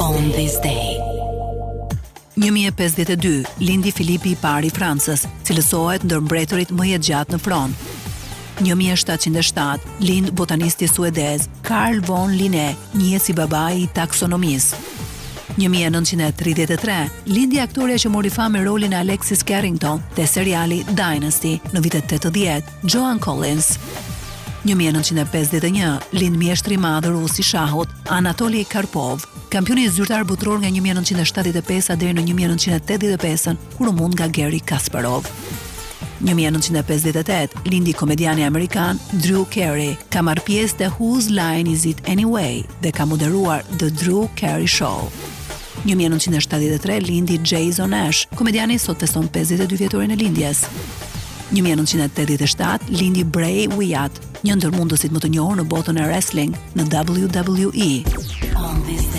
On this day. 1052, lindi Filipi i parë i Francës, cilësohet ndër mbretërit më jetëgjatë në front. 1707, lind botanisti suedez Carl von Linné, njihet si babai i taksonomisë. 1933, lindi aktoreja që mori famë me rolin e Alexis Carrington te seriali Dynasty në vitet 80, Joan Collins. 1951, lind mjeshtri i madh rus i shahut Anatoli Karpov, kampioni zyrtar botror nga 1975 deri në 1985, kur u mund nga Garry Kasparov. 1958, lindi komediani amerikan Drew Carey, ka marrë pjesë te Whose Line Is It Anyway dhe ka moderuar The Drew Carey Show. 1973, lindi Jason Nash, komediani sot feston 52 vjetorin e lindjes. 1987, lindi Bray Wyatt, një ndër mundësit më të njohur në botën e wrestling në WWE. On this